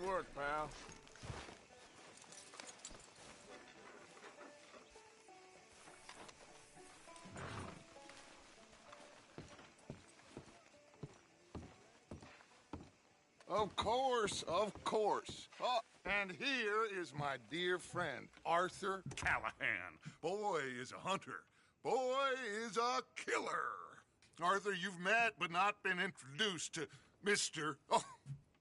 work, pal. Of course, of course. Oh, and here is my dear friend, Arthur Callahan. Boy is a hunter. Boy is a killer. Arthur, you've met but not been introduced to Mr. Oh,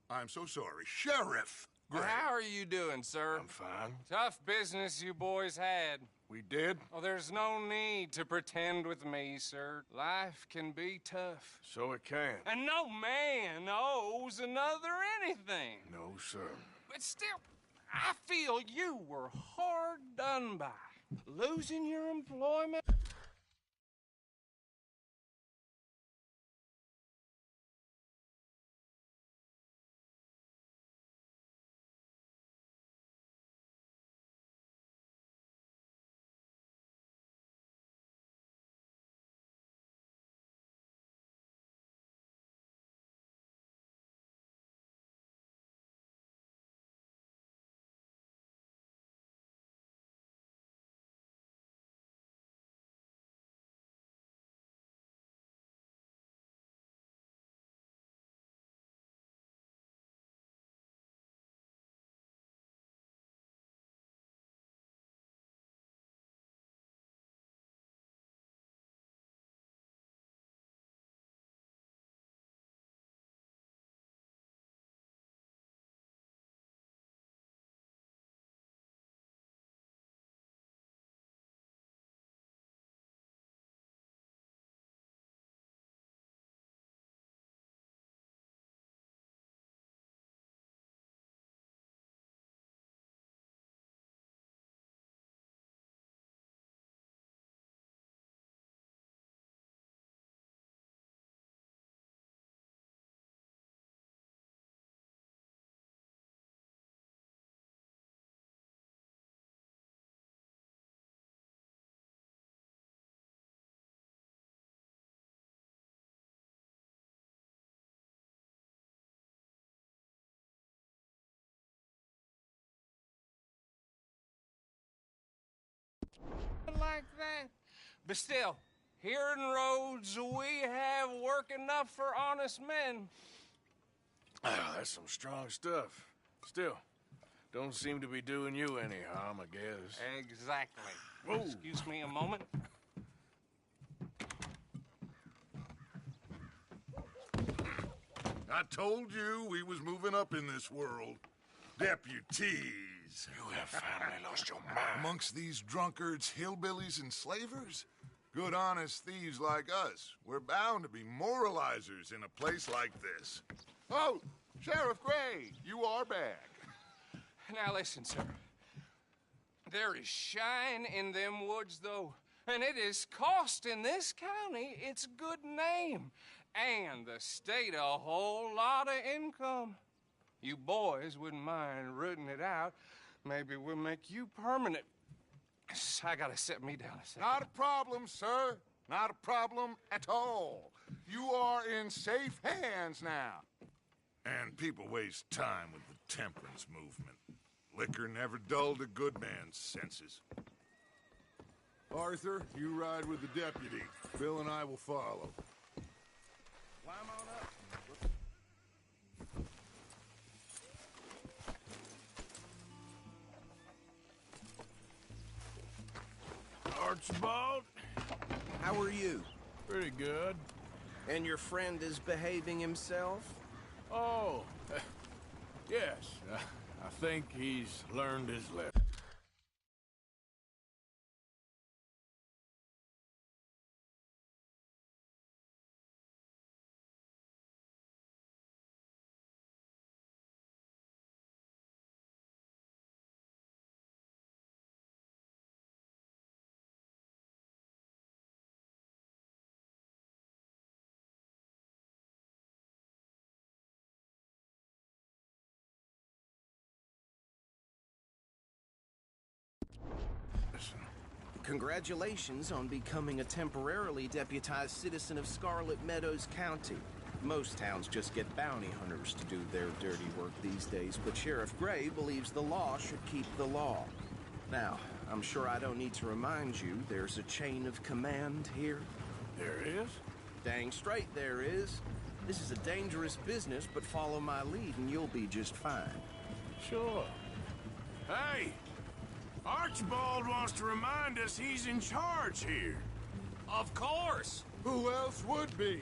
I'm so sorry, Sheriff Gray. How are you doing, sir? I'm fine. Tough business you boys had. We did? Oh, there's no need to pretend with me, sir. Life can be tough. So it can. And no man owes another anything. No, sir. But still, I feel you were hard done by. Losing your employment. Like that. But still, here in Rhodes, we have work enough for honest men. Oh, that's some strong stuff. Still, don't seem to be doing you any harm, I guess. Exactly. Whoa. Excuse me a moment. I told you we was moving up in this world. Deputies. You have finally lost your mind. Amongst these drunkards, hillbillies, and slavers? Good honest thieves like us. We're bound to be moralizers in a place like this. Oh, Sheriff Gray, you are back. Now listen, sir. There is shine in them woods, though, and it is costing this county its good name and the state a whole lot of income. You boys wouldn't mind rooting it out. Maybe we'll make you permanent. I gotta set me down a second. Not a problem, sir. Not a problem at all. You are in safe hands now. And people waste time with the temperance movement. Liquor never dulled a good man's senses. Arthur, you ride with the deputy. Bill and I will follow. Climb on up. Archibald? How are you? Pretty good. And your friend is behaving himself? Oh, yes. I think he's learned his lesson. Congratulations on becoming a temporarily deputized citizen of Scarlet Meadows County. Most towns just get bounty hunters to do their dirty work these days, but Sheriff Gray believes the law should keep the law. Now, I'm sure I don't need to remind you there's a chain of command here. There is? Dang straight there is. This is a dangerous business, but follow my lead and you'll be just fine. Sure. Hey! Archibald wants to remind us he's in charge here. Of course. Who else would be?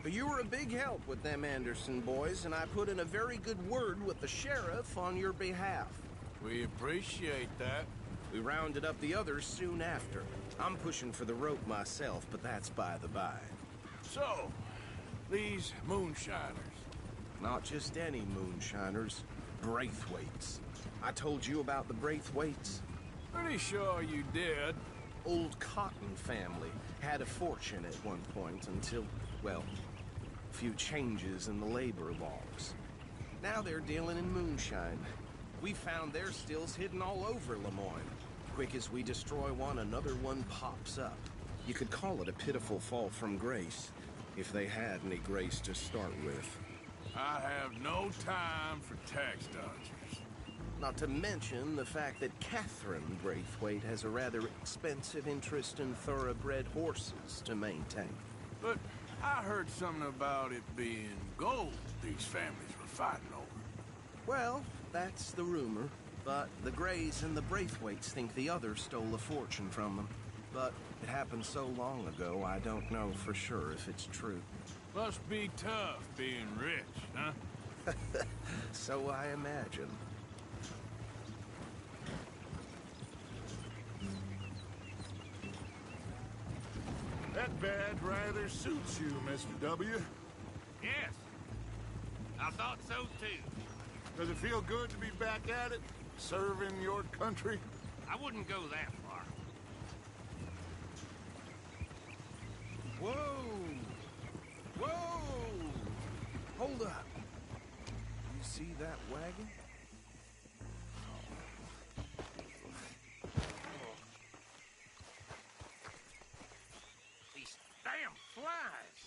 But you were a big help with them Anderson boys, and I put in a very good word with the sheriff on your behalf. We appreciate that. We rounded up the others soon after. I'm pushing for the rope myself, but that's by the by. So, these moonshiners. Not just any moonshiners, Braithwaites. I told you about the Braithwaites? Pretty sure you did. Old Cotton family had a fortune at one point until, well, a few changes in the labor laws. Now they're dealing in moonshine. We found their stills hidden all over Lemoyne. Quick as we destroy one, another one pops up. You could call it a pitiful fall from grace, if they had any grace to start with. I have no time for tax dodgers. Not to mention the fact that Catherine Braithwaite has a rather expensive interest in thoroughbred horses to maintain. But I heard something about it being gold these families were fighting over. Well, that's the rumor. But the Grays and the Braithwaites think the others stole a fortune from them. But it happened so long ago, I don't know for sure if it's true. Must be tough being rich, huh? So I imagine. That badge rather suits you, Mr. W. Yes, I thought so too. Does it feel good to be back at it? Serving your country? I wouldn't go that far. Whoa! Whoa! Hold up. You see that wagon? These damn flies.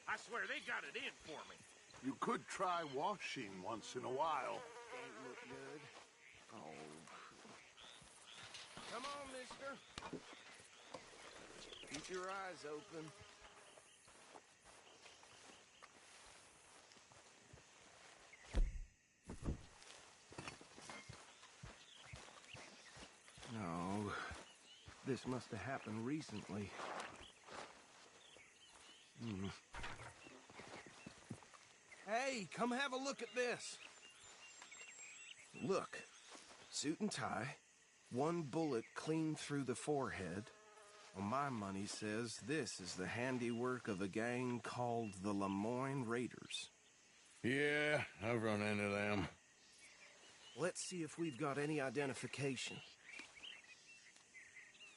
I swear they got it in for me. You could try washing once in a while. Ain't look good. Oh. Come on, mister. Keep your eyes open. No. This must have happened recently. Hey, come have a look at this. Look, suit and tie, one bullet clean through the forehead. Well, my money says this is the handiwork of a gang called the Lemoyne Raiders. Yeah, I've run into them. Let's see if we've got any identification.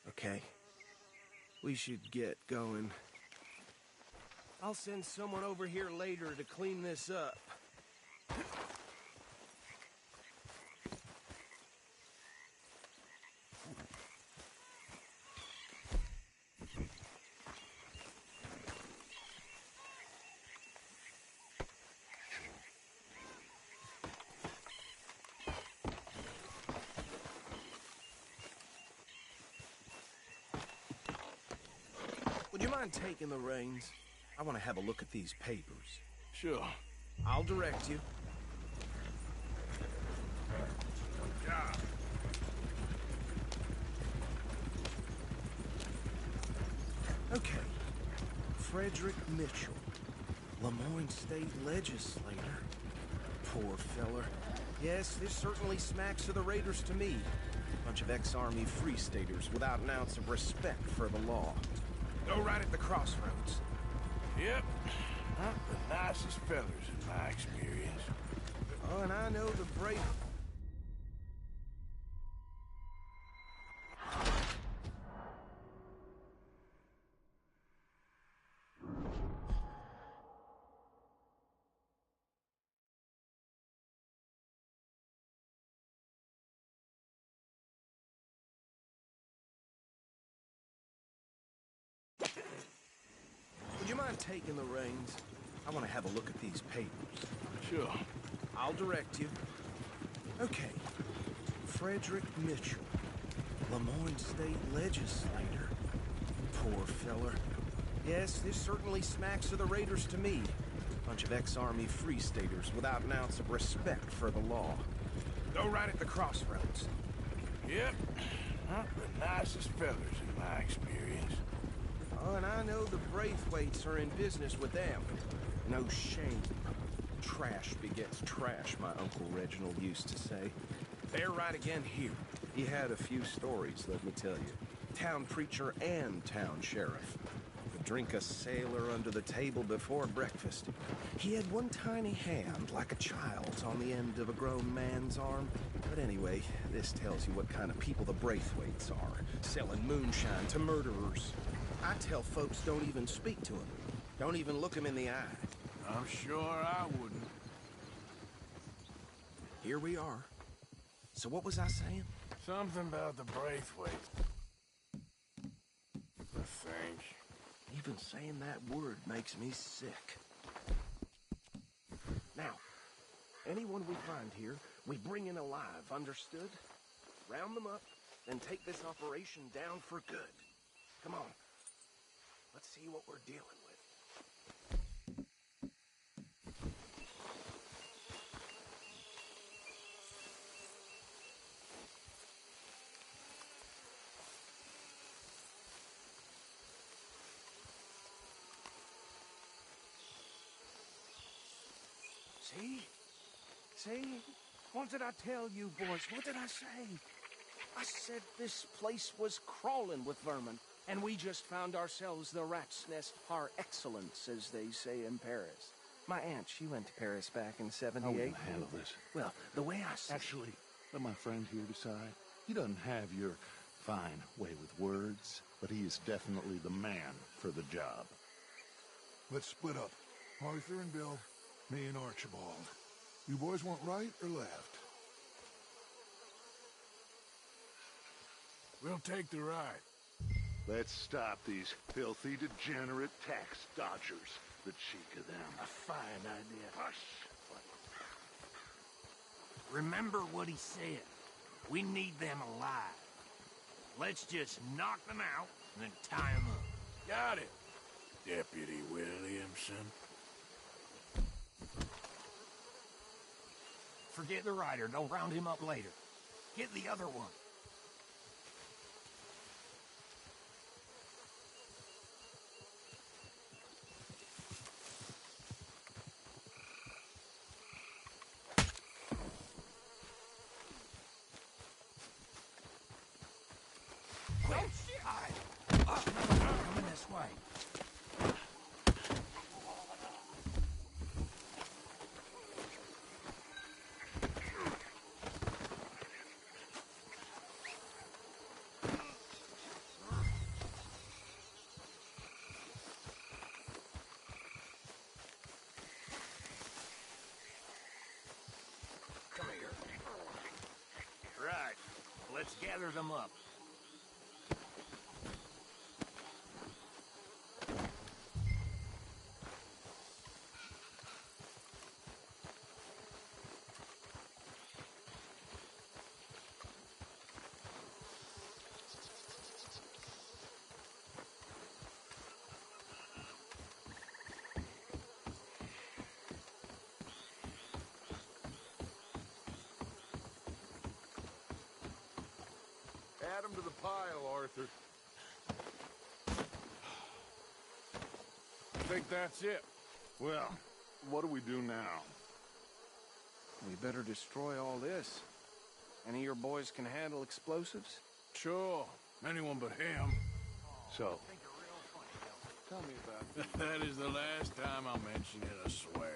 Okay. We should get going. I'll send someone over here later to clean this up. Would you mind taking the reins? I want to have a look at these papers. Sure. I'll direct you. Yeah. Okay. Frederick Mitchell, Lemoyne State Legislator. Poor feller. Yes, this certainly smacks of the Raiders to me. Bunch of ex-Army Free Staters without an ounce of respect for the law. Go right at the crossroads. Yep. Not the nicest fellas in my experience. Oh, and I know the brave... Would you mind taking the reins? I want to have a look at these papers. Sure. I'll direct you. Okay. Frederick Mitchell, Lemoyne State Legislator. Poor feller. Yes, this certainly smacks of the Raiders to me. Bunch of ex-Army Free Staters without an ounce of respect for the law. Go right at the crossroads. Yep. Not the nicest fellas in my experience. Oh, and I know the Braithwaites are in business with them. No shame. Trash begets trash, my Uncle Reginald used to say. They're right again here. He had a few stories, let me tell you. Town preacher and town sheriff. Would drink a sailor under the table before breakfast. He had one tiny hand, like a child's, on the end of a grown man's arm. But anyway, this tells you what kind of people the Braithwaites are. Selling moonshine to murderers. I tell folks don't even speak to him. Don't even look him in the eye. I'm sure I wouldn't. Here we are. So what was I saying? Something about the Braithwaites. I think. Even saying that word makes me sick. Now, anyone we find here, we bring in alive, understood? Round them up, then take this operation down for good. Come on. Let's see what we're dealing with. See? What did I tell you, boys? What did I say? I said this place was crawling with vermin, and we just found ourselves the rat's nest par excellence, as they say in Paris. My aunt, she went to Paris back in '78. How will you handle this? Well, the way I see Actually, let my friend here decide. He doesn't have your fine way with words, but he is definitely the man for the job. Let's split up. Arthur and Bill, me and Archibald. You boys want right or left? We'll take the right. Let's stop these filthy, degenerate tax dodgers. The cheek of them. A fine idea. Hush! Remember what he said. We need them alive. Let's just knock them out and then tie them up. Got it, Deputy Williamson. Forget the rider. They'll round him up later. Get the other one. Quick! Coming this way. Come here. Right. Let's gather them up. Add 'em to the pile, Arthur. I think that's it. Well, what do we do now? we better destroy all this. Any of your boys can handle explosives? Sure. Anyone but him. So, Tell me about it. That is the last time I'll mention it, I swear.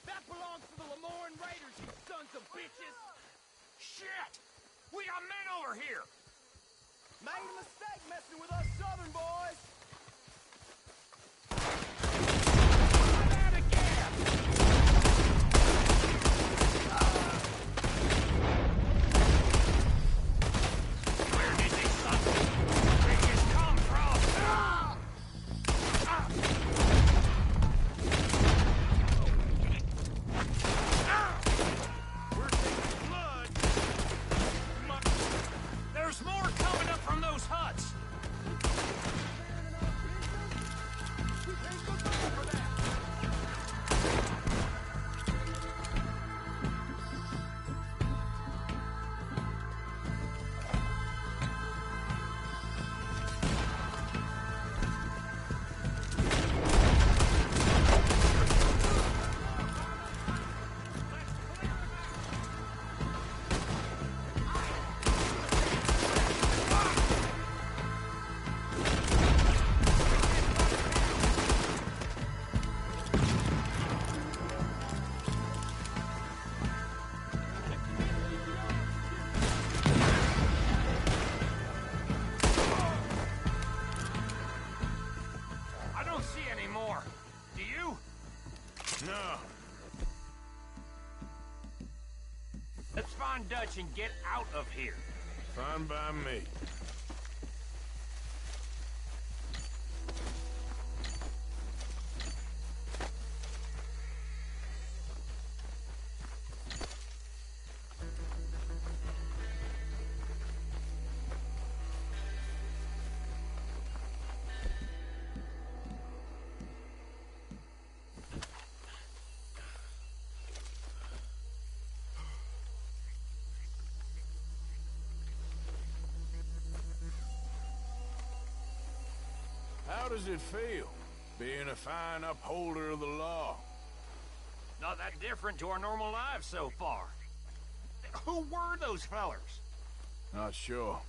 That belongs to the Lemoyne Raiders, you sons of bitches! Shit! We got men over here! on Dutch and get out of here. Fine by me. How does it feel, being a fine upholder of the law? Not that different to our normal lives so far. Who were those fellers? Not sure.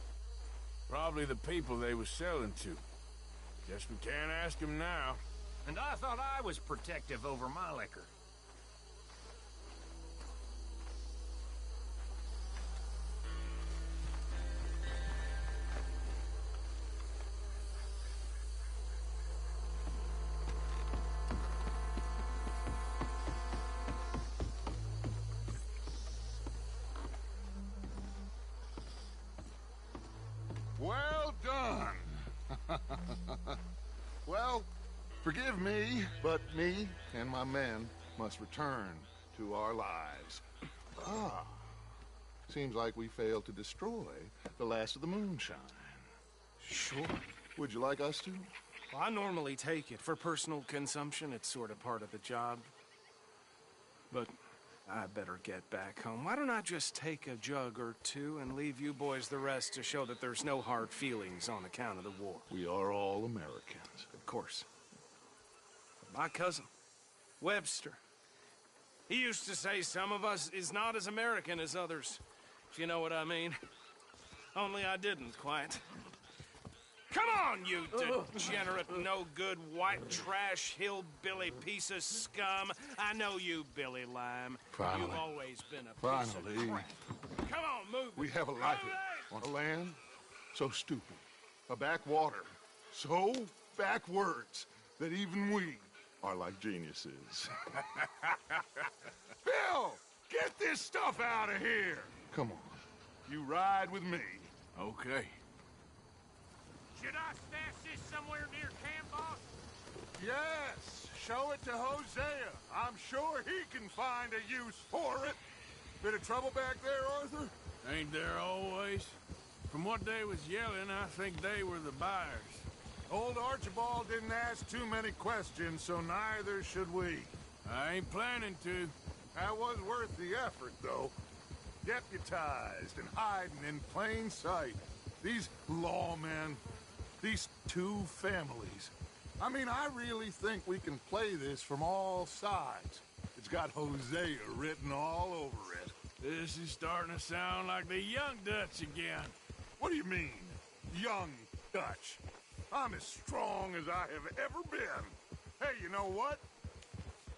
Probably the people they were selling to. Guess we can't ask them now. And I thought I was protective over my liquor. Well done. Well, forgive me, but me and my men must return to our lives. Ah, seems like we failed to destroy the last of the moonshine. Sure. Would you like us to? Well, I normally take it. For personal consumption, it's sort of part of the job. But I better get back home. Why don't I just take a jug or two and leave you boys the rest to show that there's no hard feelings on account of the war? We are all Americans. Of course. But my cousin, Webster, he used to say some of us is not as American as others, if you know what I mean. Only I didn't quite. Come on, you degenerate, no-good, white trash, hillbilly piece of scum. I know you, Billy Lime. Finally. You've always been a piece of Finally. crap. Come on, move it. We have a life Move it! on a land so stupid, a backwater so backwards that even we are like geniuses. Bill, get this stuff out of here. Come on, you ride with me. Okay. Should I stash this somewhere near camp, boss? Yes, show it to Hosea. I'm sure he can find a use for it. Bit of trouble back there, Arthur? Ain't there always? From what they was yelling, I think they were the buyers. Old Archibald didn't ask too many questions, so neither should we. I ain't planning to. That was worth the effort, though. Deputized and hiding in plain sight. These lawmen, these two families. I mean, I really think we can play this from all sides. It's got Hosea written all over it. This is starting to sound like the young Dutch again. What do you mean, young Dutch? I'm as strong as I have ever been. Hey, you know what?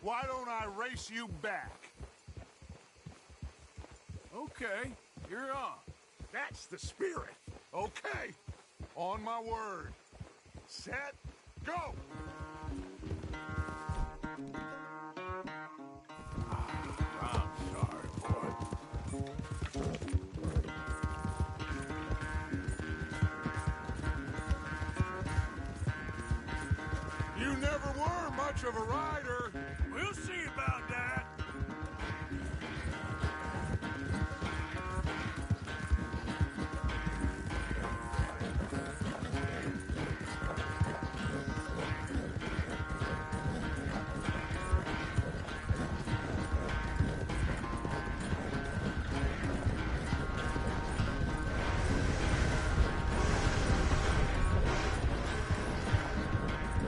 Why don't I race you back? Okay, you're on. That's the spirit. Okay, on my word. Set, go! I'm sorry, boy. You never were much of a rider. We'll see about that.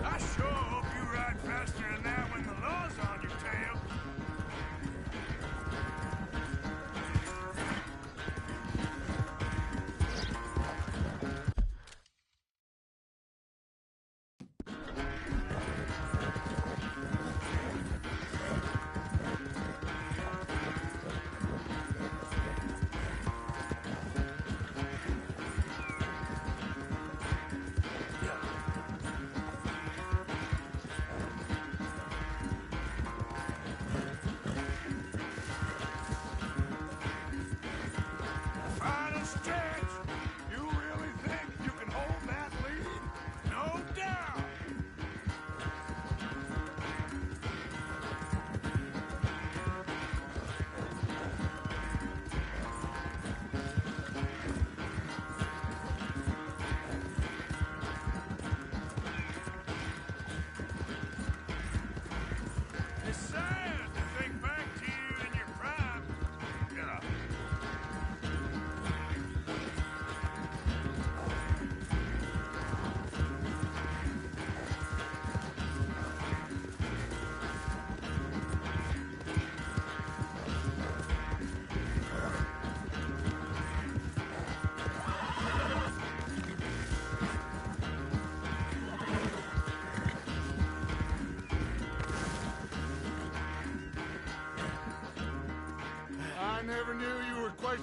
I sure hope you ride faster than that when the law's on your tail.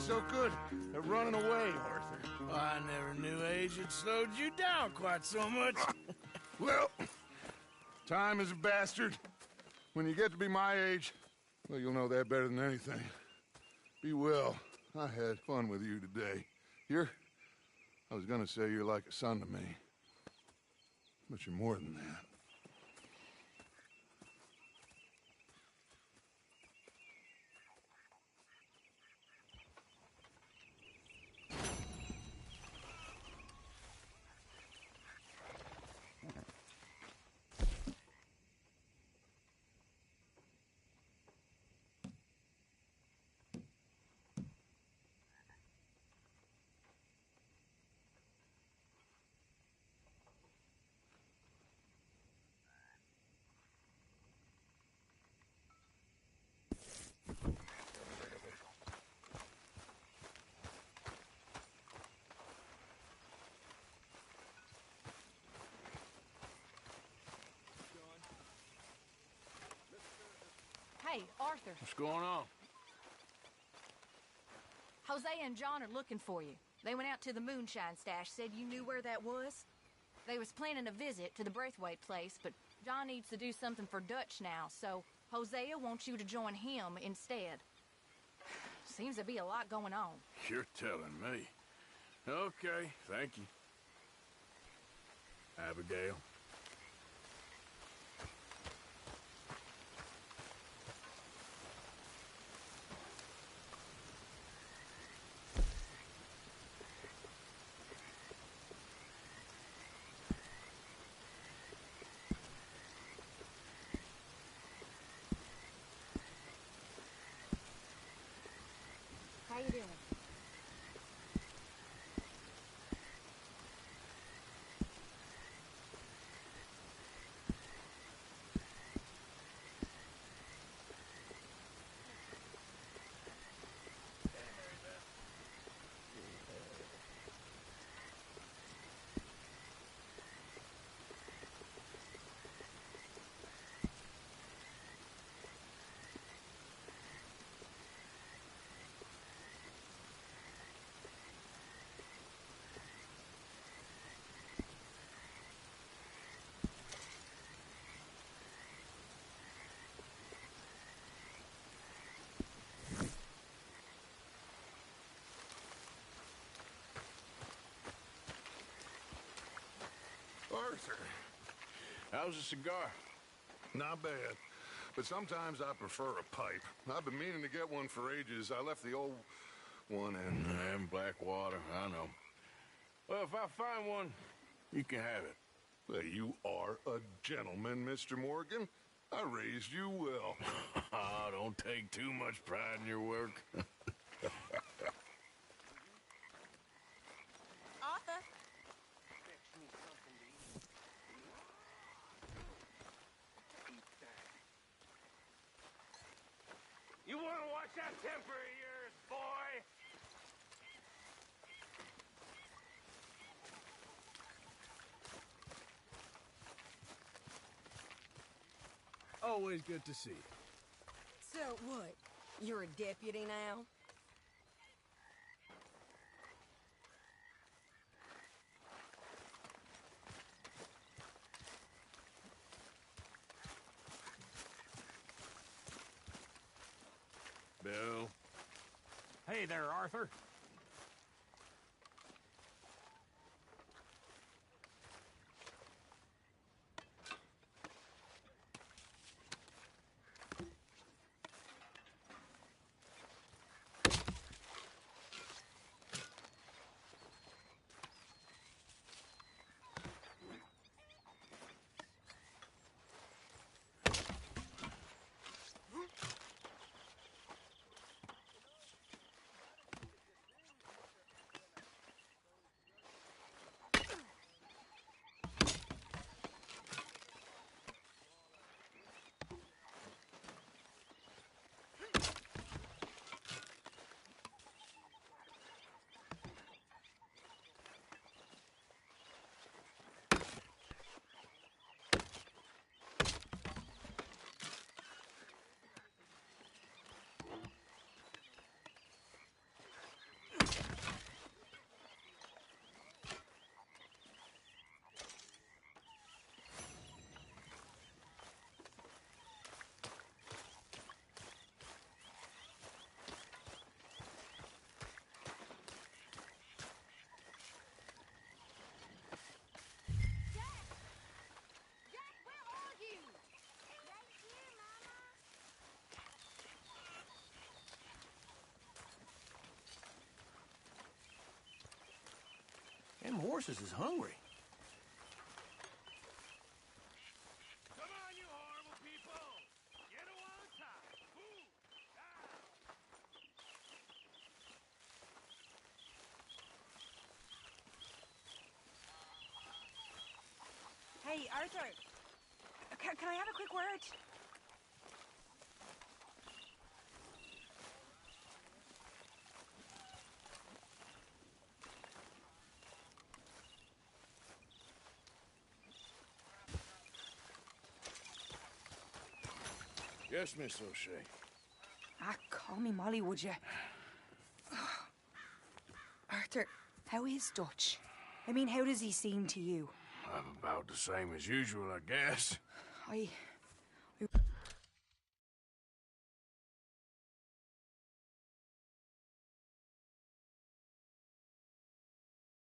so good at running away, Arthur. I never knew age had slowed you down quite so much. Well, time is a bastard. When you get to be my age, well, you'll know that better than anything. Be well. I had fun with you today. I was gonna say you're like a son to me. But you're more than that. Hey, Arthur. What's going on? Jose and John are looking for you. They went out to the moonshine stash, said you knew where that was. They was planning a visit to the Braithwaite place, but John needs to do something for Dutch now, so Hosea wants you to join him instead. Seems to be a lot going on. You're telling me. Okay, thank you. Abigail. How you doing? Arthur. How's a cigar? Not bad. But sometimes I prefer a pipe. I've been meaning to get one for ages. I left the old one in... And Blackwater, I know. Well, if I find one, you can have it. Well, you are a gentleman, Mr. Morgan. I raised you well. Ah, don't take too much pride in your work. Arthur? You want to watch that temper of yours, boy? Always good to see you. So what? You're a deputy now? Bill. Hey there, Arthur. Them horses is hungry. Come on, you horrible people! Get on top! Move! Hey, Arthur. Can I have a quick word? Yes, Miss O'Shea. Ah, call me Molly, would you? Arthur, how is Dutch? I mean, how does he seem to you? I'm about the same as usual, I guess. I